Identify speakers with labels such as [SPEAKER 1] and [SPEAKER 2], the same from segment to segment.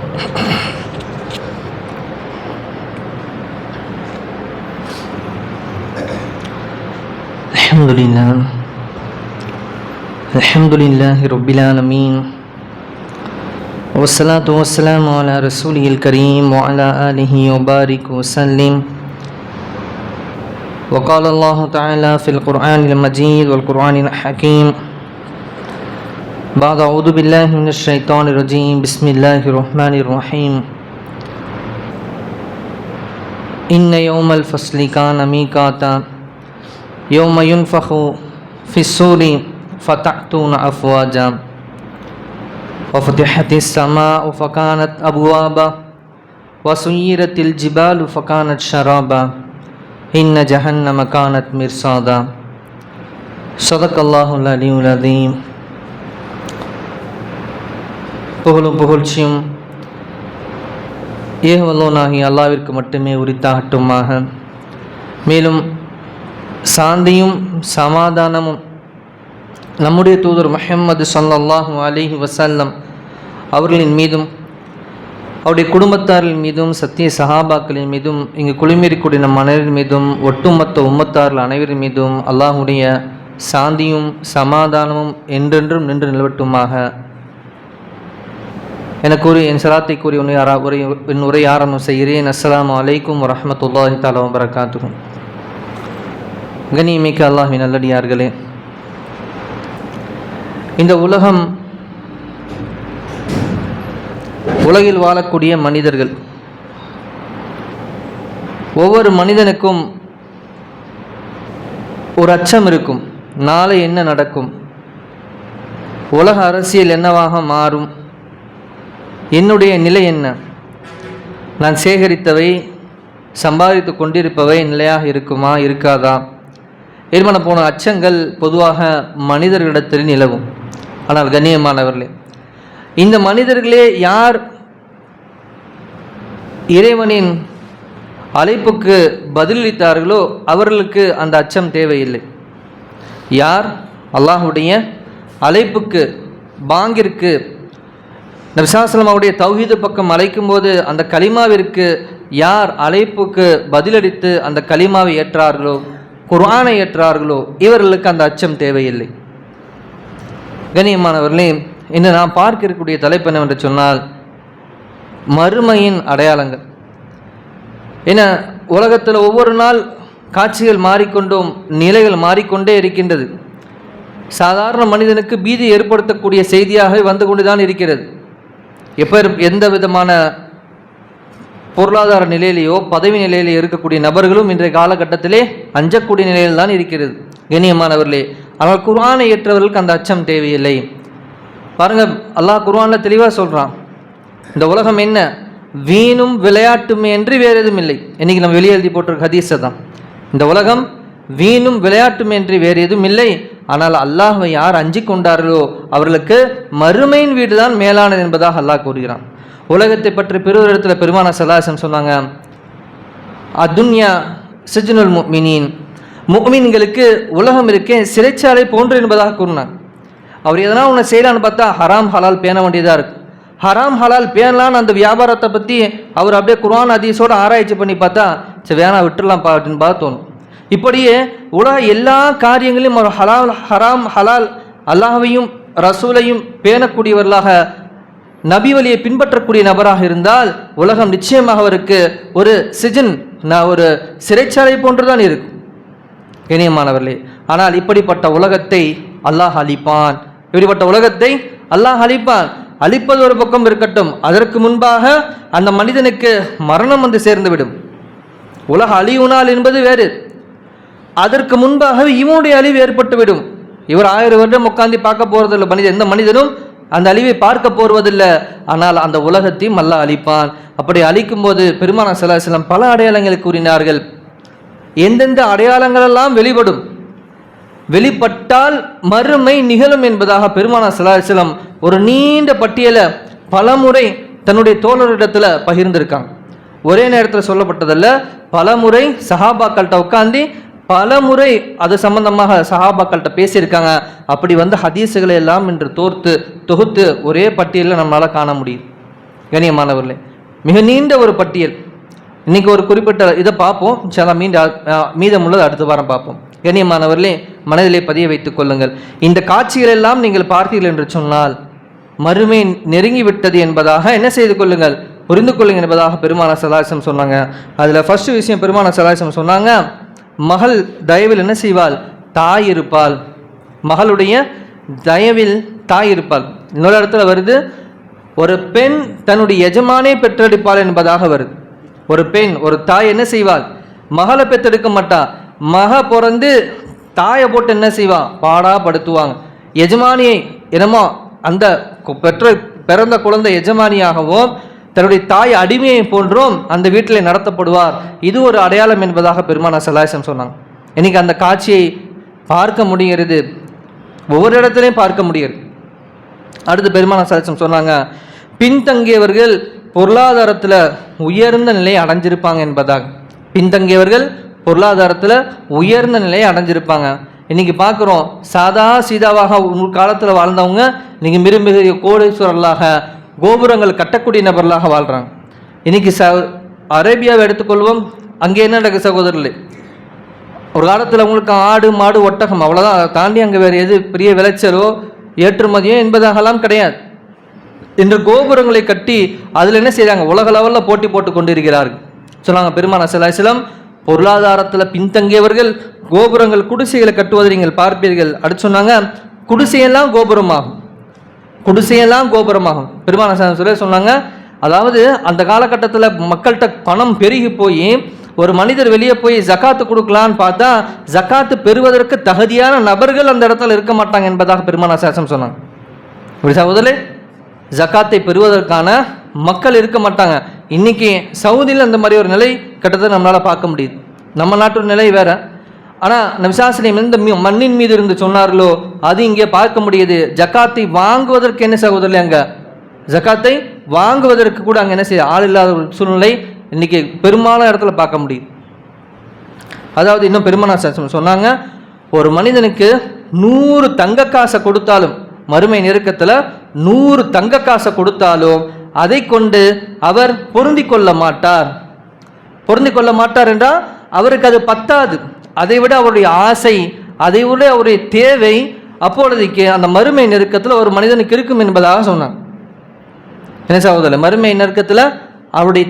[SPEAKER 1] Alhamdulillah Rabbil Alameen Wassalatu wassalamu ala Rasulihil Kareem wa ala alihi wa barik wa sallim. Wa qala Allahu ta'ala fil Qur'anil Majid wal Qur'anil Hakim. Ba'da a'udhu billahi minash shaitanir rajim. Bismillahir rahmanir rahim. Inna yawmal fasli kana miqata yawma yunfakhu fis suri fata'tuna afwaja wa futihatis samaa'u fakanat abwaba wa suyiratil jibalu fakanat sharaba inna jahannama kanat mirsada. Sadaqallahul aliyyul azim. புகழும் புகழ்ச்சியும் ஏகவல்லோனாகிய அல்லாஹ்விற்கு மட்டுமே உரித்தாகட்டுமாக. மேலும் சாந்தியும் சமாதானமும் நம்முடைய தூதர் முஹம்மது ஸல்லல்லாஹு அலைஹி வஸல்லம் அவர்களின் மீதும் அவருடைய குடும்பத்தாரின் மீதும் சத்திய சஹாபாக்களின் மீதும் இங்கு குளிமேறிக்கூடிய நம் அனைவரின் மீதும் ஒட்டுமொத்த உம்மத்தார்கள் அனைவரின் மீதும் அல்லாஹ்வுடைய சாந்தியும் சமாதானமும் என்றென்றும் நின்று நிலவட்டுமாக என கூறி என் சலாத்தை கூறி என் உரை ஆரம்பம் செய்கிறேன். அஸ்ஸலாமு அலைக்கும் வரஹ்மத்துல்லாஹி தஆலா வபரகாத்துஹு. கண்ணியமிக்க அல்லாஹ்வின் நல்லடியார்களே, இந்த உலகில் வாழக்கூடிய மனிதர்கள், ஒவ்வொரு மனிதனுக்கும் ஒரு அச்சம் இருக்கும். நாளை என்ன நடக்கும், உலக அரசியல் என்னவாக மாறும், என்னுடைய நிலை என்ன, நான் சேகரித்தவை சம்பாதித்து கொண்டிருப்பவை நிலையாக இருக்குமா இருக்காதா ஏற்பன போன அச்சங்கள் பொதுவாக மனிதர்களிடத்தில் நிலவும். ஆனால் கண்ணியமானவர்களே, இந்த மனிதர்களே யார் இறைவனின் அழைப்புக்கு பதிலளித்தார்களோ அவர்களுக்கு அந்த அச்சம் தேவையில்லை. யார் அல்லாஹ்வுடைய அழைப்புக்கு பாங்கிற்கு நபி ஸல்லல்லாஹு அலைஹி வஸல்லம் அவருடைய தௌஹீது பக்கம் அழைக்கும் போது அந்த கலிமாவிற்கு யார் அழைப்புக்கு பதிலளித்து அந்த கலிமாவை ஏற்றார்களோ, குர்ஆனை ஏற்றார்களோ, இவர்களுக்கு அந்த அச்சம் தேவையில்லை. கண்ணியமானவர்களே, இன்று நாம் பார்க்க இருக்கக்கூடிய தலைப்பு என்னவென்று சொன்னால் மறுமையின் அடையாளங்கள். ஏன்னா உலகத்தில் ஒவ்வொரு நாள் காட்சிகள் மாறிக்கொண்டும் நிலைகள் மாறிக்கொண்டே இருக்கின்றது. சாதாரண மனிதனுக்கு பீதி ஏற்படுத்தக்கூடிய செய்தியாக வந்து கொண்டு தான் இருக்கிறது. எந்த விதமான பொருளாதார நிலையிலேயோ பதவி நிலையிலேயோ இருக்கக்கூடிய நபர்களும் இன்றைய காலகட்டத்திலே அஞ்சக்கூடிய நிலையில் தான் இருக்கிறது. கண்ணியமானவர்களே, ஆனால் குர்ஆனை ஏற்றவர்களுக்கு அந்த அச்சம் தேவையில்லை. பாருங்க, அல்லாஹ் குர்ஆனில் தெளிவாக சொல்கிறான், இந்த உலகம் என்ன வீணும் விளையாட்டுமே என்று வேறு எதுவும் இல்லை. இன்னைக்கு நம்ம வெளியே எழுதி போட்டிருக்க ஹதீஸை தான். இந்த உலகம் வீணும் விளையாட்டுமே என்று வேறு எதுவும் இல்லை. ஆனால் அல்லாஹ்வை யார் அஞ்சி கொண்டார்களோ அவர்களுக்கு மறுமையின் வீடு தான் மேலானது என்பதாக அல்லாஹ் கூறுகிறான். உலகத்தை பற்றி பெருவர் இடத்துல பெருமானார் ஸல்லல்லாஹு அலைஹி வஸல்லம் சொன்னாங்க, அத்துன்யா சிஜ்னுல் முஃமினீன், முஃமின்களுக்கு உலகம் இருக்கே சிறைச்சாலை போன்று என்பதாக கூறினாங்க. அவர் எதனா ஒன்று செய்யலான்னு பார்த்தா ஹராம் ஹலால் பேண வேண்டியதாக இருக்கு. ஹராம் ஹலால் பேணலான்னு அந்த வியாபாரத்தை பற்றி அவர் அப்படியே குர்ஆன் ஹதீஸோடு ஆராய்ச்சி பண்ணி பார்த்தா சரி வேணா விட்டுடலாம்ப்பா அப்படின்னு பார்த்து தோணும். இப்படியே உலக எல்லா காரியங்களையும் ஒரு ஹராம் ஹலால் அல்லாஹ்வையும் ரசூலையும் பேணக்கூடியவர்களாக நபி வழியை பின்பற்றக்கூடிய நபராக இருந்தால் உலகம் நிச்சயமாக அவருக்கு ஒரு ஒரு சிறைச்சாலை போன்றுதான் இருக்கும். இணையமானவர்களே, ஆனால் இப்படிப்பட்ட உலகத்தை அல்லாஹ் அழிப்பான். இப்படிப்பட்ட உலகத்தை அல்லாஹ் அழிப்பான். அழிப்பது ஒரு பக்கம் இருக்கட்டும், அதற்கு முன்பாக அந்த மனிதனுக்கு மரணம் வந்து சேர்ந்துவிடும். உலக அழிவு நாள் என்பது வேறு, அதற்கு முன்பாகவே இவனுடைய அழிவு ஏற்பட்டுவிடும். இவர் 1000 வருடம் உட்காந்து பார்க்க போறதில்லை. எந்த மனிதனும் அந்த அழிவை பார்க்க போவதில்லை. ஆனால் அந்த உலகத்தையும் அல்லாஹ் அழிப்பான். அப்படி அழிக்கும் போது பெருமானார் ஸல்லல்லாஹு அலைஹி வஸல்லம் பல அடையாளங்களை கூறினார்கள். எந்தெந்த அடையாளங்களெல்லாம் வெளிப்பட்டால் மறுமை நிகழும் என்பதாக பெருமானார் ஸல்லல்லாஹு அலைஹி வஸல்லம் ஒரு நீண்ட பட்டியலை பலமுறை தன்னுடைய தோழரிடத்தில் பகிர்ந்திருக்காங்க. ஒரே நேரத்தில் சொல்லப்பட்டதல்ல, பலமுறை சஹாபாக்கள்கிட்ட உட்காந்து பலமுறை அது சம்பந்தமாக சஹாபாக்கள்கிட்ட பேசியிருக்காங்க. அப்படி வந்து ஹதீஸுகளை எல்லாம் இன்று தொகுத்து ஒரே பட்டியலில் நம்மளால் காண முடியும். கண்ணியமானவர்களே, மிக நீண்ட ஒரு பட்டியல். இன்னைக்கு ஒரு குறிப்பிட்ட இதை பார்ப்போம், சில மீதமுள்ளது அடுத்த வாரம் பார்ப்போம். கண்ணியமானவர்களே, மனதிலே பதிய வைத்துக் கொள்ளுங்கள். இந்த காட்சிகள் எல்லாம் நீங்கள் பார்த்தீர்கள் என்று சொன்னால் மறுமை நெருங்கி விட்டது என்பதாக என்ன செய்து கொள்ளுங்கள், புரிந்து கொள்ளுங்கள் என்பதாக பெருமானார் ஸல்லல்லாஹு அலைஹி வஸல்லம் சொன்னாங்க. அதில் ஃபர்ஸ்ட் விஷயம் பெருமானார் ஸல்லல்லாஹு அலைஹி வஸல்லம் சொன்னாங்க, மகள் தயவில் என்ன செய்வாள், தாய் இருப்பாள். மகளுடைய தயவில் தாய் இருப்பாள். இன்னொரு இடத்துல வருது, ஒரு பெண் தன்னுடைய எஜமானே பெற்றெடுப்பாள் என்பதாக வருது. ஒரு பெண், ஒரு தாய் என்ன செய்வாள், மகளை பெற்றெடுக்க மாட்டா, மக பிறந்து தாயை போட்டு என்ன செய்வா, பாடாப்படுத்துவாங்க. எஜமானியை என்னமோ அந்த பிறந்த குழந்தை எஜமானியாகவும் தன்னுடைய தாய் அடிமையை போன்றும் அந்த வீட்டில் நடத்தப்படுவார். இது ஒரு அடையாளம் என்பதாக பெருமானார் ஸல்லல்லாஹு அலைஹி வஸல்லம் சொன்னாங்க. இன்னைக்கு அந்த காட்சியை பார்க்க முடிகிறது, ஒவ்வொரு இடத்துலையும் பார்க்க முடிகிறது. அடுத்து பெருமானார் ஸல்லல்லாஹு அலைஹி வஸல்லம் சொன்னாங்க, பின்தங்கியவர்கள் பொருளாதாரத்தில் உயர்ந்த நிலையை அடைஞ்சிருப்பாங்க என்பதாக. பின்தங்கியவர்கள் பொருளாதாரத்தில் உயர்ந்த நிலையை அடைஞ்சிருப்பாங்க. இன்னைக்கு பார்க்குறோம், சாதா சீதாவாக ஒரு காலத்தில் வாழ்ந்தவங்க இன்னைக்கு மிகப்பெரிய கோடீஸ்வரர்களாக, கோபுரங்கள் கட்டக்கூடிய நபர்களாக வாழ்கிறாங்க. இன்னைக்கு அரேபியாவை எடுத்துக்கொள்வோம், அங்கே என்ன நடக்குது சகோதரர்களே, ஒரு காலத்தில் அவங்களுக்கு ஆடு மாடு ஒட்டகம் அவ்வளோதான், அதை தாண்டி அங்கே வேறு எது பெரிய விளைச்சலோ ஏற்றுமதியோ என்பதாகலாம் கிடையாது. இன்று கோபுரங்களை கட்டி அதில் என்ன செய்கிறாங்க, உலக லெவலில் போட்டி போட்டு கொண்டிருக்கிறார்கள். சொன்னாங்க பெருமானார் ஸல்லல்லாஹு அலைஹி வஸல்லம், பொருளாதாரத்தில் பின்தங்கியவர்கள் கோபுரங்கள் குடிசைகளை கட்டுவதை நீங்கள் பார்ப்பீர்கள். அடுத்து சொன்னாங்க, குடிசையெல்லாம் கோபுரமாகும், குடிசையெல்லாம் கோபுரமாகும். பெருமானார் ஸல்லல்லாஹு அலைஹி வஸல்லம் சொன்னாங்க, அதாவது அந்த காலகட்டத்தில் மக்கள்கிட்ட பணம் பெருகி போய் ஒரு மனிதர் வெளியே போய் ஜக்காத்து கொடுக்கலான்னு பார்த்தா ஜக்காத்து பெறுவதற்கு தகுதியான நபர்கள் அந்த இடத்துல இருக்க மாட்டாங்க என்பதாக பெருமானார் ஸல்லல்லாஹு அலைஹி வஸல்லம் சொன்னாங்க. இப்படி சகோதரே, ஜக்காத்தை பெறுவதற்கான மக்கள் இருக்க மாட்டாங்க. இன்னைக்கு சவுதியில் அந்த மாதிரி ஒரு நிலை கிட்டத்தட்ட நம்மளால் பார்க்க முடியுது. நம்ம நாட்டு நிலை வேற. ஆனால் நபி ஸல்லல்லாஹு அலைஹி வஸல்லம் எந்த மண்ணின் மீது இருந்து சொன்னார்களோ அது இங்கே பார்க்க முடியுது. ஜக்காத்தை வாங்குவதற்கு என்ன சகோதரர்களே, அங்கே ஜக்காத்தை வாங்குவதற்கு கூட அங்கே என்ன செய்ய ஆள் இல்லாத ஒரு சூழ்நிலை இன்னைக்கு பெரும்பாலான இடத்துல பார்க்க முடியுது. அதாவது இன்னும் பெருமானார் ஸல்லல்லாஹு அலைஹி வஸல்லம் சொன்னாங்க, ஒரு மனிதனுக்கு 100 தங்க காசை கொடுத்தாலும், மறுமை நெருக்கத்தில் 100 தங்க காசை கொடுத்தாலும் அதை கொண்டு அவர் பொருந்தி கொள்ள மாட்டார். பொருந்தி கொள்ள மாட்டார் என்றால் அவருக்கு அது பத்தாது. அதை விட அவருடைய ஆசை, அதை விட அவருடைய தேவை அப்பொழுதைக்கு அந்த மறுமை நெருக்கத்தில் ஒரு மனிதனுக்கு இருக்கும் என்பதாக சொன்னாங்க. என்ன சகோதரர், மறுமை நெருக்கத்தில் அவருடைய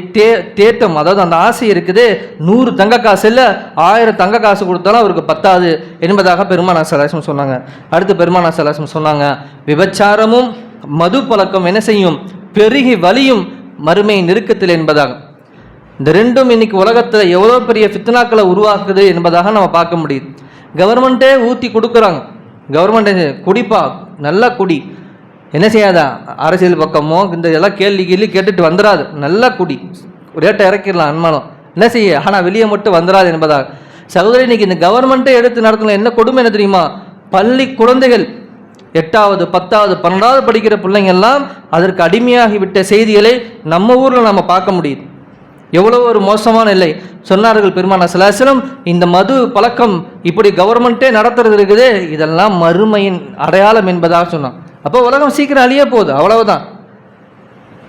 [SPEAKER 1] தேட்டம், அதாவது அந்த ஆசை இருக்குது. 100 தங்க காசு இல்லை, 1000 தங்க காசு கொடுத்தாலும் அவருக்கு பத்தாது என்பதாக பெருமானார் ஸல்லல்லாஹு அலைஹி வஸல்லம் சொன்னாங்க. அடுத்து பெருமானார் ஸல்லல்லாஹு அலைஹி வஸல்லம் சொன்னாங்க, விபச்சாரமும் மது பழக்கம் என்ன செய்யும், பெருகி வலியும் மறுமை நெருக்கத்தில் என்பதாக. இந்த ரெண்டும் இன்னைக்கு உலகத்தில் எவ்வளோ பெரிய ஃபித்னாக்களை உருவாக்குது என்பதாக நம்ம பார்க்க முடியுது. கவர்மெண்ட்டே ஊற்றி கொடுக்குறாங்க, கவர்மெண்ட்டே குடிப்பா நல்லா குடி, என்ன செய்யாதா அரசியல் பக்கமோ இந்த எல்லாம் கேள்வி கேட்டுட்டு வந்துடாது, நல்லா குடி, ரேட்டை இறக்கிடலாம் அன்மானம், என்ன செய்ய, ஆனால் வெளியே மட்டும் வந்துடாது என்பதாக. சகோதரி, இன்னைக்கு இந்த கவர்மெண்ட்டே எடுத்து நடத்தலாம். என்ன கொடுமை என்ன தெரியுமா, பள்ளி குழந்தைகள் 8வது 10வது 12வது படிக்கிற பிள்ளைங்கள்லாம் அதற்கு அடிமையாகிவிட்ட செய்திகளை நம்ம ஊரில் நம்ம பார்க்க முடியுது. எவ்வளோ ஒரு மோசமான இல்லை. சொன்னார்கள் பெருமானார் ஸல்லல்லாஹு அலைஹி வஸல்லம், இந்த மது பழக்கம் இப்படி கவர்மெண்ட்டே நடத்துறது இருக்குது, இதெல்லாம் மறுமையின் அடையாளம் என்பதாக சொன்னான். அப்போ உலகம் சீக்கிரம் அழிய போகுது, அவ்வளவுதான்.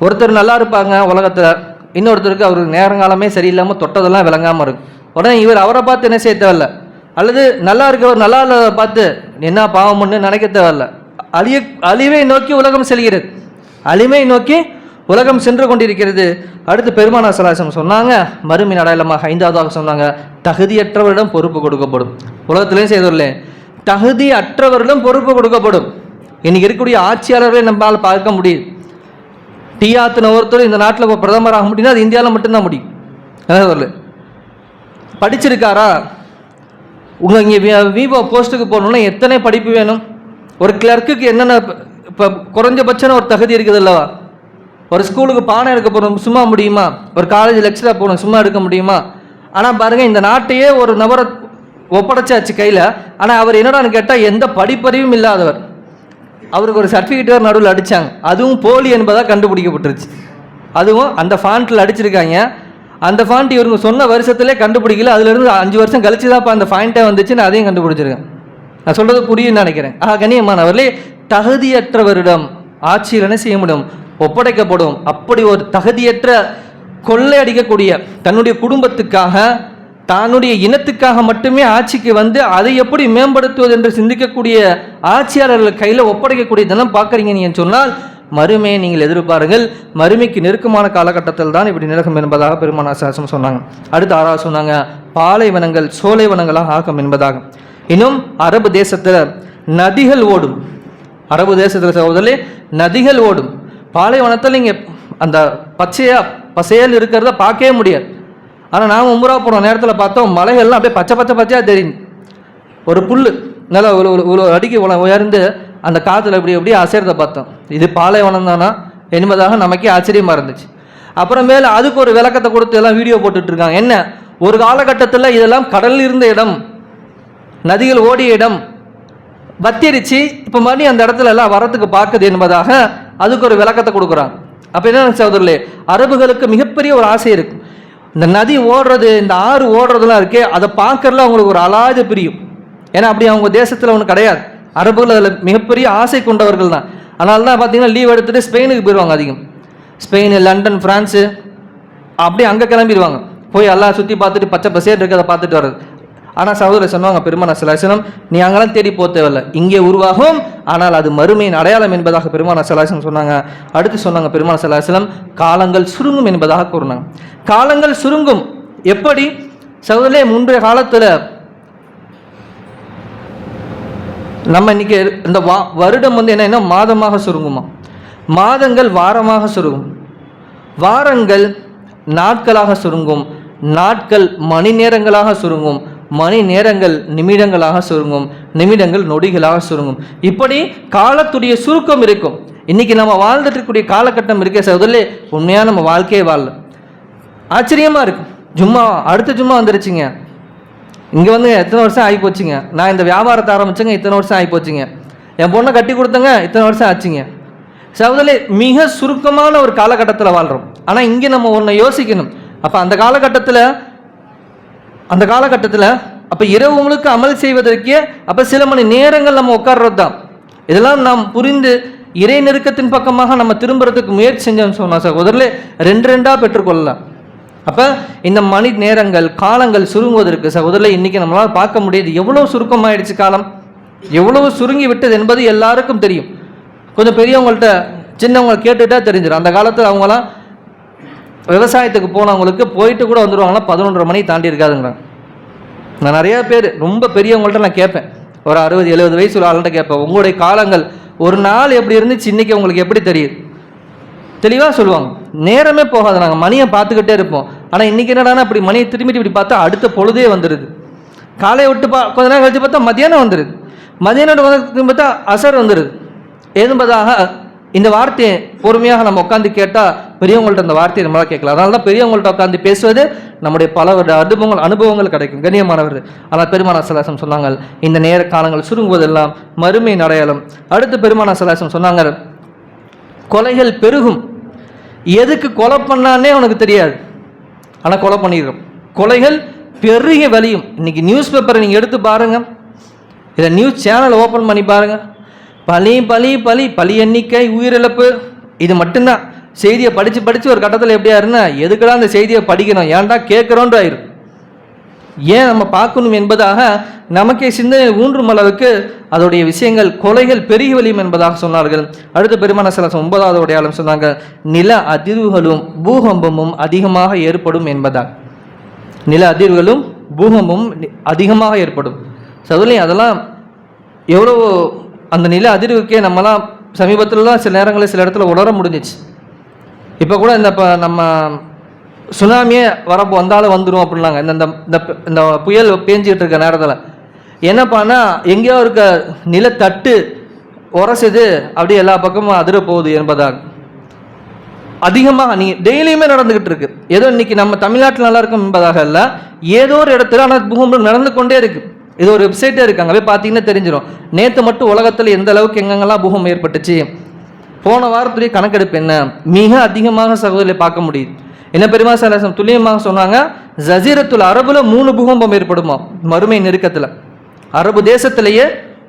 [SPEAKER 1] ஒருத்தர் நல்லா இருப்பாங்க உலகத்தில், இன்னொருத்தருக்கு அவருக்கு நேரங்காலமே சரியில்லாமல் தொட்டதெல்லாம் விளங்காமல் இருக்கும். உடனே இவர் அவரை பார்த்து என்ன செய்ய தேவையில்ல, அல்லது நல்லா இருக்கவர் நல்லா இல்லாத பார்த்து என்ன பாவம் பண்ணு நினைக்க தேவையில்ல. அழிவை நோக்கி உலகம் செல்கிறது, அழிவை நோக்கி உலகம் சென்று கொண்டிருக்கிறது. அடுத்து பெருமானார் ஸல்லல்லாஹு அலைஹி வஸல்லம் சொன்னாங்க, மறுமையின் அடையாளமாக 5வதாக சொன்னாங்க, தகுதியற்றவரிடம் பொறுப்பு கொடுக்கப்படும். உலகத்திலையும் செய்தோம்ல, தகுதி அற்றவரிடம் பொறுப்பு கொடுக்கப்படும். இன்னைக்கு இருக்கக்கூடிய ஆட்சியாளர்களை நம்மளால் பார்க்க முடியுது. டீயாத்தின ஒருத்தர் இந்த நாட்டில் பிரதமர் ஆக முடியும்னா அது இந்தியாவில் மட்டும்தான் முடியும். வரல படிச்சிருக்காரா, உங்கள் இங்கே விவோ போஸ்ட்டுக்கு போகணுன்னா எத்தனை படிப்பு வேணும்? ஒரு கிளர்க்குக்கு என்னென்ன இப்போ குறைஞ்சபட்சம் ஒரு தகுதி இருக்குது அல்லவா? ஒரு ஸ்கூலுக்கு பாடம் எடுக்க போகணும் சும்மா முடியுமா? ஒரு காலேஜ் லெக்சராக போகணும் சும்மா எடுக்க முடியுமா? ஆனால் பாருங்கள், இந்த நாட்டையே ஒரு நபரை ஒப்படைச்சாச்சு கையில். ஆனால் அவர் என்னடான்னு கேட்டால் எந்த படிப்பறிவும் இல்லாதவர். அவருக்கு ஒரு சர்டிஃபிகேட் நடுவில் அடித்தாங்க, அதுவும் போலி என்பதாக கண்டுபிடிக்கப்பட்டுருச்சு. அதுவும் அந்த ஃபாண்ட்டில் அடிச்சிருக்காங்க. அந்த ஃபாண்ட் இவங்க சொன்ன வருஷத்திலே கண்டுபிடிக்கல, அதுலேருந்து 5 வருஷம் கழிச்சு தான் இப்போ அந்த பாயிண்ட்டை வந்துச்சு, நான் அதையும் கண்டுபிடிச்சிருக்கேன். நான் சொல்கிறது புரியுன்னு நினைக்கிறேன். கண்ணியமானவர்களே, தகுதியற்றவரிடம் ஆட்சியில் என்ன செய்ய முடியும்? ஒப்படைக்கப்படும். அப்படி ஒரு தகுதியற்ற கொள்ளையடிக்கக்கூடிய தன்னுடைய குடும்பத்துக்காக தன்னுடைய இனத்துக்காக மட்டுமே ஆட்சிக்கு வந்து அதை எப்படி மேம்படுத்துவது என்று சிந்திக்கக்கூடிய ஆட்சியாளர்கள் கையில் ஒப்படைக்கக்கூடிய தினம் பார்க்குறீங்க நீங்கள் சொன்னால் மறுமையை நீங்கள் எதிர்பாருங்கள். மறுமைக்கு நெருக்கமான காலகட்டத்தில் தான் இப்படி நடக்கும் என்பதாக பெருமானார் ஸல்லல்லாஹு சொன்னாங்க. அடுத்து 6வது சொன்னாங்க, பாலைவனங்கள் சோலைவனங்களாக ஆகும் என்பதாக. இன்னும் அரபு தேசத்தில் நதிகள் ஓடும். அரபு தேசத்தில் சகோதரர்களே நதிகள் ஓடும். பாலைவனத்தில் நீங்கள் அந்த பசையல் இருக்கிறத பார்க்கவே முடியாது. ஆனால் நாம் உம்ரா போன நேரத்தில் பார்த்தோம், மலைகள்லாம் அப்படியே பச்சை பச்சையாக தெரியும். ஒரு புல் நல்லா ஒரு அடிக்கு உயர்ந்து அந்த காற்றுல எப்படி அசைறதை பார்த்தோம். இது பாலைவனம் தானா என்பதாக நமக்கே ஆச்சரியமாக இருந்துச்சு. அப்புறமேல அதுக்கு ஒரு விளக்கத்தை கொடுத்து எல்லாம் வீடியோ போட்டுட்டு இருக்காங்க. என்ன, ஒரு காலகட்டத்தில் இதெல்லாம் கடலில் இருந்த இடம், நதிகள் ஓடிய இடம் வத்திருச்சு, இப்போ மறுபடியும் அந்த இடத்துல எல்லாம் வரத்துக்கு பார்க்குது என்பதாக அதுக்கு ஒரு விளக்கத்தை கொடுக்குறாங்க. அப்போ என்ன சகோதரர்களே, அரபுகளுக்கு மிகப்பெரிய ஒரு ஆசை இருக்கு. இந்த நதி ஓடுறது, இந்த ஆறு ஓடுறதுலாம் இருக்கே, அதை பார்க்கறதுல அவங்களுக்கு ஒரு அலாத பிரியும். ஏன்னா அப்படி அவங்க தேசத்தில் ஒன்று கிடையாது. அரபுகள் அதில் மிகப்பெரிய ஆசை கொண்டவர்கள் தான். அதனால தான் பார்த்தீங்கன்னா லீவ் எடுத்துகிட்டு ஸ்பெயினுக்கு போயிடுவாங்க. அதிகம் ஸ்பெயின், லண்டன், ஃப்ரான்ஸு அப்படியே அங்கே கிளம்பிடுவாங்க. போய் எல்லாம் சுற்றி பார்த்துட்டு பச்சை பசேர் இருக்கிறத பார்த்துட்டு வர்றது. ஆனால் சகோதரர் சொன்னாங்க பெருமானார் ஸல்லல்லாஹு அலைஹி வஸல்லம், நீ அங்கெல்லாம் தேடி போக தேவையில்லை, இங்கே உருவாகும், ஆனால் அது மறுமையின் அடையாளம் என்பதாக பெருமானார் ஸல்லல்லாஹு அலைஹி வஸல்லம் சொன்னாங்க. அடுத்து சொன்னாங்க பெருமானார் ஸல்லல்லாஹு அலைஹி வஸல்லம், காலங்கள் சுருங்கும் என்பதாக கூறினாங்க. காலங்கள் சுருங்கும் எப்படி சகோதரே, முந்தைய காலத்தில் நம்ம இன்னைக்கு இந்த வருடம் வந்து என்ன மாதமாக சுருங்குமா, மாதங்கள் வாரமாக சுருங்கும், வாரங்கள் நாட்களாக சுருங்கும், நாட்கள் மணி நேரங்களாக சுருங்கும், மணி நேரங்கள் நிமிடங்களாக சுருங்கும், நிமிடங்கள் நொடிகளாக சுருங்கும். இப்படி காலத்துடைய சுருக்கம் இருக்கும். இன்னைக்கு நம்ம வாழ்ந்துட்டு இருக்கக்கூடிய காலகட்டம் இருக்க சகோதரர்களே, உண்மையாக நம்ம வாழ்க்கையே வாழல. ஆச்சரியமாக இருக்கு. ஜும்மா அடுத்த ஜும்மா வந்துருச்சுங்க. இங்கே வந்து எத்தனை வருஷம் ஆகி போச்சுங்க. நான் இந்த வியாபாரத்தை ஆரம்பிச்சேங்க, இத்தனை வருஷம் ஆகி போச்சுங்க. என் பொண்ணை கட்டி கொடுத்தங்க, இத்தனை வருஷம் ஆச்சுங்க. சகோதரர்களே, மிக சுருக்கமான ஒரு காலகட்டத்தில் வாழ்கிறோம். ஆனால் இங்கே நம்ம ஒன்றை யோசிக்கணும். அப்போ அந்த காலகட்டத்தில் அப்போ இரவு முழுக்க அமல் செய்வதற்கே அப்போ சில மணி நேரங்கள் நம்ம உட்கார்றது தான். இதெல்லாம் நாம் புரிந்து இறை நெருக்கத்தின் பக்கமாக நம்ம திரும்புறதுக்கு முயற்சி செஞ்சோம்னு சொன்னால் சகோதரர்களே, ரெண்டாக பெற்றுக்கொள்ளலாம். அப்போ இந்த மணி நேரங்கள் காலங்கள் சுருங்குவதற்கு சகோதரர்களே இன்றைக்கி நம்மளால் பார்க்க முடியுது. எவ்வளோ சுருக்கமாயிடுச்சு காலம், எவ்வளவு சுருங்கி விட்டது என்பது எல்லாருக்கும் தெரியும். கொஞ்சம் பெரியவங்கள்ட்ட சின்னவங்களை கேட்டுட்டா தெரிஞ்சிடும். அந்த காலத்தில் அவங்களாம் விவசாயத்துக்கு போனவங்களுக்கு போயிட்டு கூட வந்துடுவாங்களா 11:30 மணி தாண்டி இருக்காதுங்கிறாங்க. நான் நிறையா பேர் ரொம்ப பெரியவங்கள்ட்ட நான் கேட்பேன், ஒரு 60-70 வயசு உள்ள ஆள்கிட்ட கேட்பேன், உங்களுடைய காலங்கள் ஒரு நாள் எப்படி இருந்துச்சு, இன்றைக்கி உங்களுக்கு எப்படி தெரியுது? தெளிவாக சொல்லுவாங்க. நேரமே போகாது, நாங்கள் மணியை பார்த்துக்கிட்டே இருப்போம். ஆனால் இன்றைக்கி என்னடானா அப்படி மணியை திரும்பிட்டு இப்படி பார்த்தா அடுத்த பொழுதே வந்துடுது. காலையை விட்டு கொஞ்ச நேரம் கழிச்சு பார்த்தா மத்தியானம் வந்துடுது, மதியானம் வந்து பார்த்தா அசர் வந்துடுது என்பதாக இந்த வார்த்தையை பொறுமையாக நம்ம உட்காந்து கேட்டால் பெரியவங்கள்ட்ட அந்த வார்த்தையை நம்மளால் கேட்கலாம். அதனால தான் பெரியவங்கள்ட்ட உட்காந்து பேசுவது நம்முடைய பல அனுபவங்கள் கிடைக்கும் கண்ணியமானவர்கள். ஆனால் பெருமானார் ஸல்லல்லாஹு அலைஹி வஸல்லம் சொன்னாங்க, இந்த நேர காலங்கள் சுருங்குவதெல்லாம் மறுமையின் அடையாளம். அடுத்து பெருமானார் ஸல்லல்லாஹு அலைஹி வஸல்லம் சொன்னாங்க, கொலைகள் பெருகும். எதுக்கு கொலை பண்ணானே உனக்கு தெரியாது, ஆனால் கொலை பண்ணிடுறோம். கொலைகள் பெருகி வலியும். இன்னைக்கு நியூஸ் பேப்பரை நீங்கள் எடுத்து பாருங்கள், இதை நியூஸ் சேனலை ஓப்பன் பண்ணி பாருங்கள், பலி பலி பலி பலி எண்ணிக்கை, உயிரிழப்பு, இது மட்டும்தான். செய்தியை படித்து ஒரு கட்டத்தில் எப்படியா இருந்தா எதுக்கடா அந்த செய்தியை படிக்கணும், ஏன்டா கேட்குறோன்ற ஆயிரும். ஏன் நம்ம பார்க்கணும் என்பதாக நமக்கே சிந்தனை ஊன்றும் அளவுக்கு அதோடைய விஷயங்கள் கொலைகள் பெருகி வலியும் என்பதாக சொன்னார்கள். அடுத்த பெருமானார் ஸல்லல்லாஹு அலைஹி வஸல்லம் 9வது அடையாளம் சொன்னாங்க, நில அதிர்வுகளும் பூகம்பமும் அதிகமாக ஏற்படும் என்பதாக. நில அதிர்வுகளும் பூகம்பமும் அதிகமாக ஏற்படும். சதுலை அதெல்லாம் எவ்வளோ, அந்த நில அதிர்வுக்கே நம்மலாம் சமீபத்தில் தான் சில நேரங்களில் சில இடத்துல உணர முடிஞ்சிச்சு. இப்போ கூட இப்போ நம்ம சுனாமியே வரப்போ வந்தாலும் வந்துடும் அப்படின்னாங்க. இந்த புயல் பேஞ்சிக்கிட்டு இருக்க நேரத்தில் என்னப்பான்னா எங்கேயோ இருக்க நிலத்தட்டு உரசுது, அப்படியே எல்லா பக்கமும் அதிர போகுது என்பதாக அதிகமாக நீங்கள் டெய்லியுமே நடந்துக்கிட்டு இருக்கு. ஏதோ இன்னைக்கு நம்ம தமிழ்நாட்டில் நல்லா இருக்கும் என்பதாக இல்லை, ஏதோ ஒரு இடத்துல ஆனால் பூகம்பம் நடந்து கொண்டே இருக்குது. இது ஒரு வெப்சைட்டே இருக்குது, அங்கே போய் பார்த்தீங்கன்னா தெரிஞ்சிடும். நேற்று மட்டும் உலகத்தில் எந்த அளவுக்கு எங்கெங்கெல்லாம் பூகம்பம் ஏற்பட்டுச்சு, போன வாரத்துடைய கணக்கெடுப்பு என்ன, மிக அதிகமாக சகோதரியை பார்க்க முடியுது. என்ன பெருமானார் ஸல்லல்லாஹு அலைஹி வஸல்லம் துல்லியமாக சொன்னாங்க, ஜசீரத்துல் அரபுல 3 பூகம்பம் ஏற்படுமா மறுமை நெருக்கத்தில். அரபு தேசத்திலேயே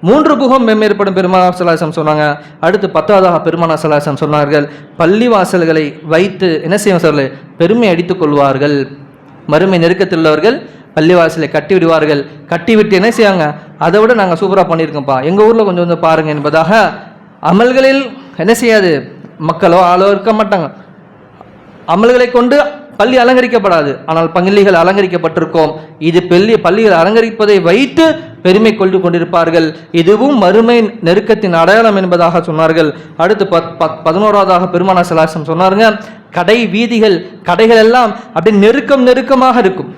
[SPEAKER 1] 3 புகம் மேற்படும் பெருமானார் ஸல்லல்லாஹு அலைஹி வஸல்லம் சொன்னாங்க. அடுத்து 10வதாக பெருமானார் ஸல்லல்லாஹு அலைஹி வஸல்லம் சொன்னார்கள், பள்ளிவாசல்களை வைத்து என்ன செய்யும் சொல்ல பெருமை அடித்துக் கொள்வார்கள். மறுமை நெருக்கத்தில் உள்ளவர்கள் பள்ளிவாசலை கட்டி விடுவார்கள். கட்டி விட்டு என்ன செய்வாங்க, அதை விட நாங்கள் சூப்பராக பண்ணியிருக்கோம்ப்பா, எங்கள் ஊரில் கொஞ்சம் கொஞ்சம் பாருங்கள் என்பதாக அமல்களில் என்ன செய்யாது, மக்களோ ஆளோ இருக்க மாட்டாங்க. அமல்களை கொண்டு பள்ளி அலங்கரிக்கப்படாது, ஆனால் பள்ளிகள் அலங்கரிக்கப்பட்டிருக்கோம். இது பள்ளிகள் அலங்கரிப்பதை வைத்து பெருமை கொண்டு கொண்டிருப்பார்கள். இதுவும் மறுமை நெருக்கத்தின் அடையாளம் என்பதாக சொன்னார்கள். அடுத்து 11வதாக பெருமானார் ஸல்லல்லாஹு அலைஹி வஸல்லம் சொன்னாருங்க, கடை வீதிகள் கடைகள் எல்லாம் அப்படி நெருக்கமாக இருக்கும்.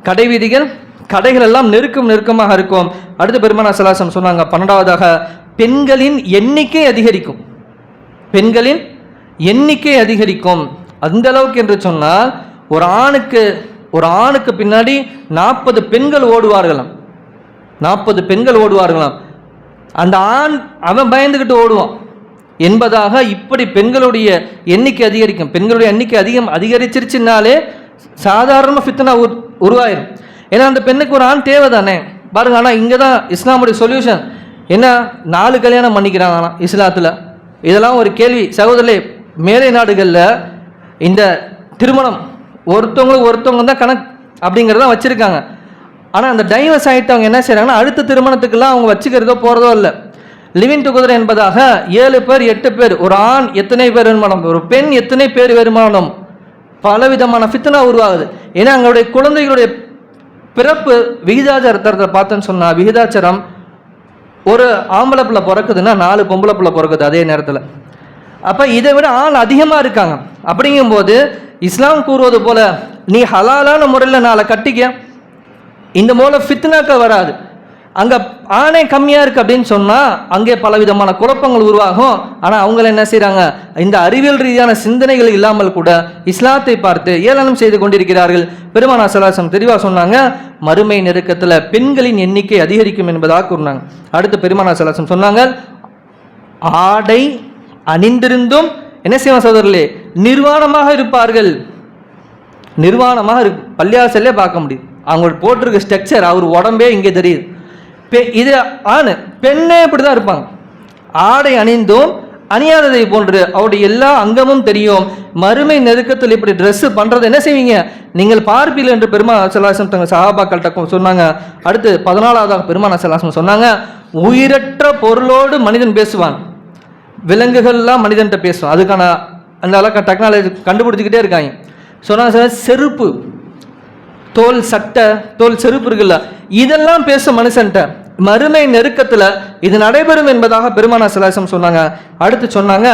[SPEAKER 1] கடை வீதிகள் கடைகள் எல்லாம் நெருக்கமாக இருக்கும். அடுத்து பெருமானார் ஸல்லல்லாஹு அலைஹி வஸல்லம் சொன்னாங்க, 12வதாக பெண்களின் எண்ணிக்கை அதிகரிக்கும். பெண்களின் எண்ணிக்கை அதிகரிக்கும். அந்த அளவுக்கு என்று சொன்னால் ஒரு ஆணுக்கு பின்னாடி 40 பெண்கள் ஓடுவார்களாம். 40 பெண்கள் ஓடுவார்களாம். அந்த ஆண் அவன் பயந்துக்கிட்டு ஓடுவான் என்பதாக இப்படி பெண்களுடைய எண்ணிக்கை அதிகரிக்கும். பெண்களுடைய எண்ணிக்கை அதிகரிச்சிருச்சுனாலே சாதாரண ஃபித்னா உருவாயிரும். ஏன்னா அந்த பெண்ணுக்கு ஒரு ஆண் தேவை தானே பாருங்க. ஆனால் இங்கே தான் இஸ்லாமுடைய சொல்யூஷன் என்ன, 4 கல்யாணம் பண்ணிக்கிறாங்க இஸ்லாத்தில். இதெல்லாம் ஒரு கேள்வி சகோதரர்களே. மேலை நாடுகளில் இந்த திருமணம் ஒருத்தவங்க தான் கணக்கு அப்படிங்கிறத வச்சுருக்காங்க. ஆனால் அந்த டைவர்ஸ் ஆகிட்டு அவங்க என்ன செய்கிறாங்கன்னா, அடுத்த திருமணத்துக்கெல்லாம் அவங்க வச்சுக்கிறதோ போகிறதோ இல்லை. லிவிங் டுகெதர் என்பதாக 7 பேர் 8 பேர், ஒரு ஆண் எத்தனை பேர் வருமானம், ஒரு பெண் எத்தனை பேர் வருமானம், பலவிதமான ஃபித்னா உருவாகுது. ஏன்னா அவங்களுடைய குழந்தைகளுடைய பிறப்பு விகிதாச்சாரத்தை பார்த்தோன்னு சொன்னால், விகிதாச்சாரம் ஒரு ஆம்பளை பிள்ளை பிறக்குதுன்னா 4 பொம்பளை பிள்ளை பிறக்குது அதே நேரத்தில். அப்போ இதை விட ஆள் அதிகமாக இருக்காங்க. அப்படிங்கும்போது இஸ்லாம் கூறுவது போல நீ ஹலாலான முறையில் நாளை கட்டிக்க, இந்த போல ஃபித்னாக்கள் வராது. அங்கே ஆணை கம்மியாக இருக்குது அப்படின்னு சொன்னால் அங்கே பலவிதமான குழப்பங்கள் உருவாகும். ஆனால் அவங்கள என்ன செய்கிறாங்க, இந்த அறிவியல் ரீதியான சிந்தனைகள் இல்லாமல் கூட இஸ்லாத்தை பார்த்து ஏளனம் செய்து கொண்டிருக்கிறார்கள். பெருமானார் ஸல்லல்லாஹு அலைஹி வஸல்லம் தெளிவாக சொன்னாங்க, மறுமை நெருக்கத்தில் பெண்களின் எண்ணிக்கை அதிகரிக்கும் என்பதாக கூறினாங்க. அடுத்து பெருமானார் ஸல்லல்லாஹு அலைஹி வஸல்லம் சொன்னாங்க, ஆடை அணிந்திருந்தும் என்ன செய்வாங்க சகோதரர்களே, நிர்வாணமாக இருப்பார்கள். நிர்வாணமாக இருக்கு, பள்ளியாசல்லே பார்க்க முடியும். அவங்க போட்டிருக்க ஸ்ட்ரக்சர், அவர் உடம்பே இங்கே தெரியுது. இது ஆண் பெண்ணே இப்படி தான் இருப்பாங்க. ஆடை அணிந்தும் அணியாததை போன்று அவருடைய எல்லா அங்கமும் தெரியும். மறுமை நெருக்கத்தில் இப்படி ட்ரெஸ் பண்ணுறது என்ன செய்வீங்க நீங்கள் பார்ப்பீர்கள் என்று பெருமானார் ஸல்லல்லாஹு அலைஹி வஸல்லம் தங்கள் சஹாபாக்கள்கிட்ட சொன்னாங்க. அடுத்து 14வதாக பெருமானார் ஸல்லல்லாஹு அலைஹி வஸல்லம் சொன்னாங்க, உயிரற்ற பொருளோடு மனிதன் பேசுவான், விலங்குகள்லாம் மனிதன்கிட்ட பேசும். அதுக்கான அந்த அளவுக்கு டெக்னாலஜி கண்டுபிடிச்சிக்கிட்டே இருக்காங்க. சொன்னாங்க செருப்பு, தோல் சட்டை, தோல் செருப்பு இருக்குல்ல, இதெல்லாம் பேசும் மனுஷன்ட்ட. மறுமை நெருக்கத்தில் இது நடைபெறும் என்பதாக பெருமானார் ஸல்லல்லாஹு அலைஹி வஸல்லம் சொன்னாங்க. அடுத்து சொன்னாங்க,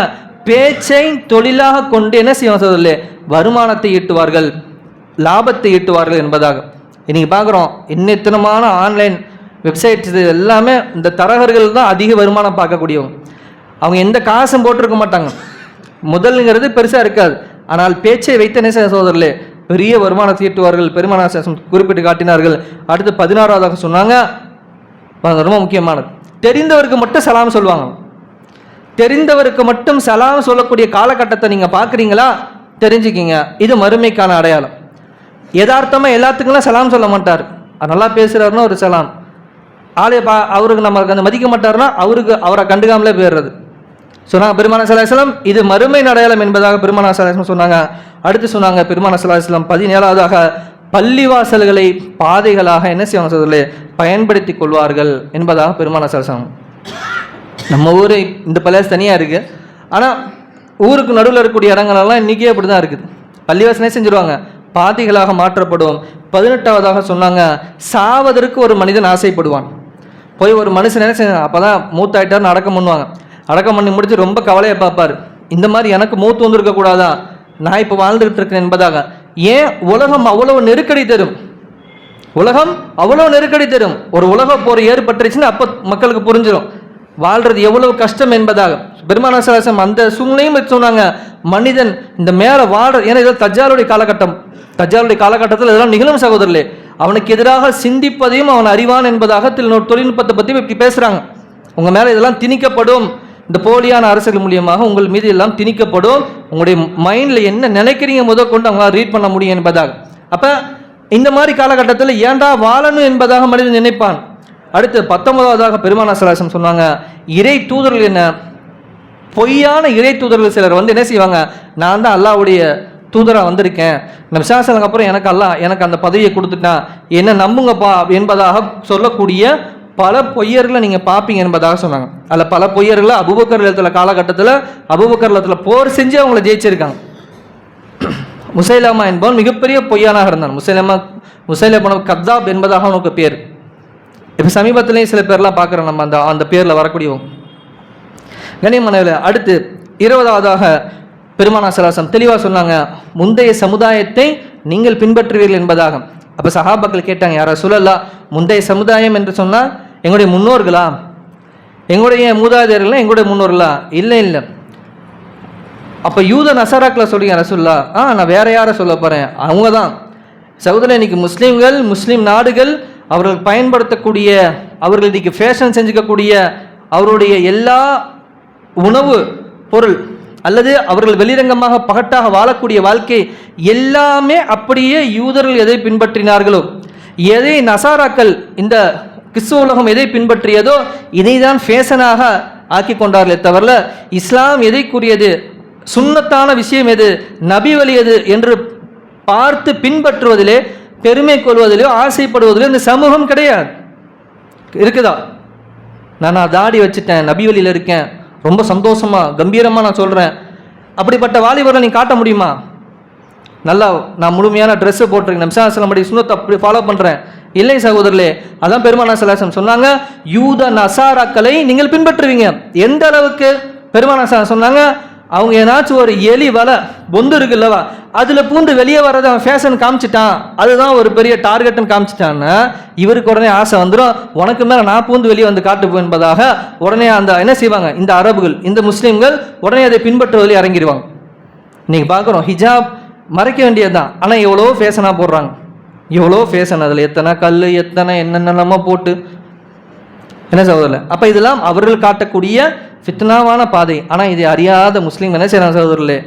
[SPEAKER 1] பேச்சை தொழிலாக கொண்டு என்ன செய்வாங்க சொல்லலே, வருமானத்தை ஈட்டுவார்கள், லாபத்தை ஈட்டுவார்கள் என்பதாக. இன்னைக்கு பார்க்குறோம், இன்னித்தனமான ஆன்லைன் வெப்சைட்ஸ் இது எல்லாமே இந்த தரகர்கள் தான் அதிக வருமானம் பார்க்கக்கூடியவங்க. அவங்க எந்த காசும் போட்டிருக்க மாட்டாங்க, முதலுங்கிறது பெருசாக இருக்காது. ஆனால் பேச்சை வைத்த என்ன செய்ய சகோதரர்களே, பெரிய வருமானத்தை ஈட்டுவார்கள் பெருமானார் குறிப்பிட்டு காட்டினார்கள். அடுத்து 16வதாக சொன்னாங்க, ரொம்ப முக்கியமானது, தெரிந்தவருக்கு மட்டும் சலாம் சொல்லுவாங்க. தெரிந்தவருக்கு மட்டும் சலாம் சொல்லக்கூடிய காலகட்டத்தை நீங்கள் பார்க்குறீங்களா, தெரிஞ்சுக்கிங்க, இது மறுமைக்கான அடையாளம். யதார்த்தமாக எல்லாத்துக்குலாம் சலாம் சொல்ல மாட்டார். நல்லா பேசுகிறாருன்னா ஒரு சலாம், ஆளே அவருக்கு நம்மளுக்கு அந்த மதிக்க மாட்டார்னா அவரை கண்டுக்காமலே போயிடுறது சொன்னாங்க பெருமானார் ஸல்லல்லாஹு அலைஹி வஸல்லம். இது மறுமை அடையாளம் என்பதாக பெருமானார் ஸல்லல்லாஹு அலைஹி வஸல்லம் சொன்னாங்க. அடுத்து சொன்னாங்க பெருமானார் ஸல்லல்லாஹு அலைஹி வஸல்லம் 17வதாக பள்ளிவாசல்களை பாதைகளாக என்ன செய்வாங்க சொல்ல பயன்படுத்தி கொள்வார்கள் என்பதாக பெருமானார் ஸல்லல்லாஹு அலைஹி வஸல்லம். நம்ம ஊர் இந்த பள்ளிவாசல் தனியாக இருக்குது, ஆனால் ஊருக்கு நடுவில் இருக்கக்கூடிய இடங்களெல்லாம் இன்றைக்கே அப்படி தான் இருக்குது. பள்ளிவாசலே செஞ்சுருவாங்க, பாதைகளாக மாற்றப்படும். 18வதாக சொன்னாங்க, சாவதற்கு ஒரு மனிதன் ஆசைப்படுவான். போய் ஒரு மனுஷன் என்ன செய்ய, அப்போ தான் மூத்தாயிட்டார்னு அடக்கம் பண்ணுவாங்க. அடக்கம் பண்ணி முடிச்சு ரொம்ப கவலையை பார்ப்பார், இந்த மாதிரி எனக்கு மூத்து வந்திருக்கக்கூடாதா, நான் இப்போ வாழ்ந்துகிட்டு இருக்கேன் என்பதாக. ஏன் உலகம் அவ்வளவு நெருக்கடி தரும், உலகம் அவ்வளோ நெருக்கடி தரும். ஒரு உலக போர் ஏற்பட்டுருச்சுன்னா அப்போ மக்களுக்கு புரிஞ்சிடும் வாழ்றது எவ்வளவு கஷ்டம் என்பதாக. பெருமானார் ஸல்லல்லாஹு அலைஹி வஸல்லம் அந்த சூழ்நிலையும் சொன்னாங்க, மனிதன் இந்த மேலே வாழ்ற, ஏன்னா இதெல்லாம் தஜ்ஜாலுடைய காலகட்டம், தஜ்ஜாலுடைய காலகட்டத்தில் இதெல்லாம் நிகழும் சகோதரர்களே. அவனுக்கு எதிராக சிந்திப்பதையும் அவன் அறிவான் என்பதாக தொழில்நுட்பத்தை பற்றி இப்படி பேசுகிறாங்க. உங்கள் மேலே இதெல்லாம் திணிக்கப்படும், இந்த போலியான அரசியல் மூலியமாக உங்கள் மீது எல்லாம் திணிக்கப்படும், உங்களுடைய மைண்டில் என்ன நினைக்கிறீங்க முதற்கொண்டு அவங்களால ரீட் பண்ண முடியும் என்பதாக. அப்போ இந்த மாதிரி காலகட்டத்தில் ஏண்டா வாழணும் என்பதாக மனிதன் நினைப்பான். அடுத்து 19வதாக பெருமானார் ஸல்லல்லாஹு அலைஹி வஸல்லம் சொன்னாங்க, இறை தூதர்கள் என்ன, பொய்யான இறை தூதர்கள் சிலர் வந்து என்ன செய்வாங்க, நான் தான் அல்லாஹ்வுடைய தூதராக வந்திருக்கேன், நபி ஸல்லல்லாஹு அலைஹி வஸல்லம் அப்புறம் எனக்கு அல்லாஹ் எனக்கு அந்த பதவியை கொடுத்துட்டான், என்ன நம்புங்கப்பா என்பதாக சொல்லக்கூடிய பல பொய்யர்களை நீங்கள் பார்ப்பீங்க என்பதாக சொன்னாங்க. அதில் பல பொய்யர்களை அபூபக்கர் ரலியல்லாஹு காலகட்டத்தில் அபூபக்கர் போர் செஞ்சு அவங்கள ஜெயிச்சிருக்காங்க. முசைலமா என்பவன் மிகப்பெரிய பொய்யானாக இருந்தான். முசைலமா கத்தாப் என்பதாக அவனுக்கு பேர். இப்போ சமீபத்திலேயும் சில பேர்லாம் பார்க்குறோம் நம்ம அந்த பேரில் வரக்கூடியவங்க. கண்ணியமானவர்களே, அடுத்து 20வதாக பெருமானார் ஸல்லல்லாஹு அலைஹி வஸல்லம் தெளிவாக சொன்னாங்க, முந்தைய சமுதாயத்தை நீங்கள் பின்பற்றுவீர்கள் என்பதாக. அப்போ சஹாபாக்கள் கேட்டாங்க, யார ரசூலல்லாஹ், முந்தைய சமுதாயம் என்று சொன்னால் எங்களுடைய முன்னோர்களா, எங்களுடைய மூதாதையர்களா, எங்களுடைய முன்னோர்களா? இல்லை இல்லை. அப்போ யூத நசாராக்களை சொல்றீங்க ரசூலுல்லாஹ்? நான் வேற யாரை சொல்ல போகிறேன், அவங்க தான் சகோதரர். இன்னைக்கு முஸ்லீம்கள், முஸ்லீம் நாடுகள் அவர்கள் பயன்படுத்தக்கூடிய, அவர்கள் இன்னைக்கு ஃபேஷன் செஞ்சுக்கக்கூடிய அவருடைய எல்லா உணவு பொருள் அல்லது அவர்கள் வெளிரங்கமாக பகட்டாக வாழக்கூடிய வாழ்க்கை எல்லாமே அப்படியே யூதர்கள் எதை பின்பற்றினார்களோ, எதை நசாராக்கள் இந்த கிறிஸ்துவ உலகம் எதை பின்பற்றியதோ இதை தான் ஃபேஷனாக ஆக்கி கொண்டார்களே தவிர, இஸ்லாம் எதை கூறியது, சுன்னத்தான விஷயம் எது, நபி வழி எது என்று பார்த்து பின்பற்றுவதிலே, பெருமை கொள்வதிலோ ஆசைப்படுவதிலோ இந்த சமூகம் கிடையாது. இருக்குதா? நான் தாடி வச்சுட்டேன், நபி வழியில் இருக்கேன், ரொம்ப சந்தோஷமா கம்பீரமாக நான் சொல்கிறேன், அப்படிப்பட்ட வாலிபர்களை நீ காட்ட முடியுமா? நல்லா நான் முழுமையான ட்ரெஸ்ஸு போட்டிருக்கேன், நபி ஸல்லல்லாஹு அலைஹி வஸல்லம் சுன்னத்தை அப்படி ஃபாலோ பண்ணுறேன். இல்லை சகோதரர்களே, அதான் பெருமானார் ஸல்லல்லாஹு அலைஹி வஸல்லம் சொன்னாங்க, யூத நசாராக்களை நீங்கள் பின்பற்றுவீங்க. எந்த அளவுக்கு? பெருமானார் ஸல்லல்லாஹு அலைஹி வஸல்லம் சொன்னாங்க, அவங்க ஏதாச்சும் ஒரு எலி வலை பொந்து இருக்குல்லவா, அதில் பூந்து வெளியே வர்றதை அவன் ஃபேஷன் காமிச்சிட்டான், அதுதான் ஒரு பெரிய டார்கெட்னு காமிச்சிட்டான்னா இவருக்கு உடனே ஆசை வந்துடும், உனக்கு மேலே நான் பூந்து வெளியே வந்து காட்டுப்போம் என்பதாக உடனே அந்த என்ன செய்வாங்க, இந்த அரபுகள், இந்த முஸ்லீம்கள் உடனே அதை பின்பற்றுவதில் இறங்கிடுவாங்க. இன்னைக்கு பார்க்குறோம், ஹிஜாப் மறைக்க வேண்டியது தான், ஆனால் எவ்வளோ ஃபேஷனாக போடுறாங்க, எவ்வளோ ஃபேஷன், அதில் எத்தனை கல் எத்தனை என்னென்னமோ போட்டு என்ன சகோதரர். அப்போ இதெல்லாம் அவர்கள் காட்டக்கூடிய ஃபித்னாவான பாதை. ஆனால் இதை அறியாத முஸ்லீம் என்ன செய்யறாங்க சகோதரர்களே,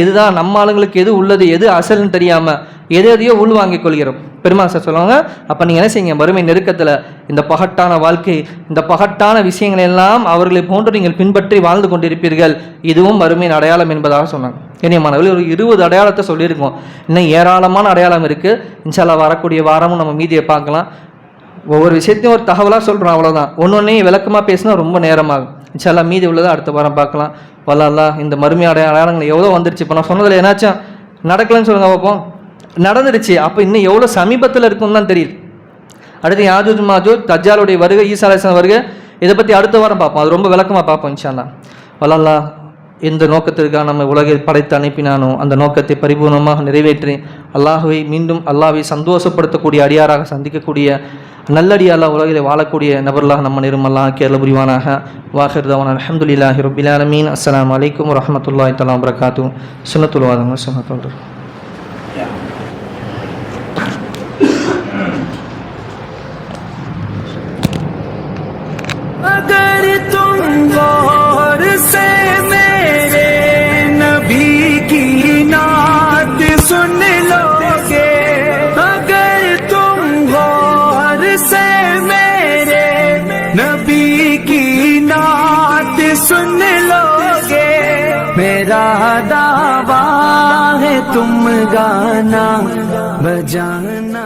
[SPEAKER 1] எதுதான் நம்ம ஆளுங்களுக்கு எது உள்ளது எது அசல்னு தெரியாமல் எதையோ உள்வாங்கிக் கொள்கிறோம். பெருமாள் சார் சொல்லுவாங்க, அப்போ நீங்கள் என்ன செய்யுங்க, மறுமை நெருக்கத்தில் இந்த பகட்டான வாழ்க்கை, இந்த பகட்டான விஷயங்கள் எல்லாம் அவர்களை போன்று நீங்கள் பின்பற்றி வாழ்ந்து கொண்டிருப்பீர்கள், இதுவும் மறுமையின் அடையாளம் என்பதாக சொன்னாங்க. இனியமானவர்கள், ஒரு 20 அடையாளத்தை சொல்லியிருக்கோம், இன்னும் ஏராளமான அடையாளம் இருக்குது. இன்ஷா அல்லாஹ் வரக்கூடிய வாரமும் நம்ம மீதியை பார்க்கலாம். ஒவ்வொரு விஷயத்தையும் ஒரு தகவலாக சொல்கிறோம், அவ்வளோதான். ஒன்னொன்னையும் விளக்கமாக பேசினா ரொம்ப நேரமாகும். இன்ஷா அல்லாஹ் மீதி உள்ளதை அடுத்த வாரம் பார்க்கலாம். வல்லல்லாஹ் இந்த மறுமை அடையாளங்கள் எவ்வளோ வந்துருச்சு. இப்போ நான் சொன்னதில் என்னாச்சும் நடக்கலன்னு சொல்லுங்க பார்ப்போம், நடந்துருச்சு. அப்போ இன்னும் எவ்வளோ சமீபத்தில் இருக்குன்னு தான் தெரியுது. அடுத்து யாஜூஜ் மாஜூஜ், தஜ்ஜாலுடைய வருகை, ஈசா அலைஹிஸ்ஸலாம் வருகை, இதை பற்றி அடுத்த வாரம் பார்ப்போம். அது ரொம்ப விளக்கமாக பார்ப்போம் இன்ஷா அல்லாஹ். வல்லல்லாஹ் எந்த நோக்கத்திற்காக நம்ம உலகில் படைத்து அனுப்பினானோ அந்த நோக்கத்தை பரிபூர்ணமாக நிறைவேற்றி அல்லாஹுவை மீண்டும் அல்லாஹ்வை சந்தோஷப்படுத்தக்கூடிய அடியாராக சந்திக்கக்கூடிய நல்லடியாராக உலகில் வாழக்கூடிய நபர்களாக நம்ம நிருமல்லாஹ் கேரள புரிவானாக. வாஹிர் தவானா அல்ஹம்துலில்லாஹி ரப்பில் ஆலமீன். அஸ்ஸலாமு அலைக்கும் வரஹ்மத்துல்லாஹி தஆலா வபரகாத்துஹு. சுன்னத்துல் வாதங்க சுன்னத்துல்.
[SPEAKER 2] अगर तुम गौर से मेरे नबी की नात सुन लोगे, अगर तुम गौर से मेरे नबी की नात सुन लोगे, मेरा दावा है तुम गाना बजाना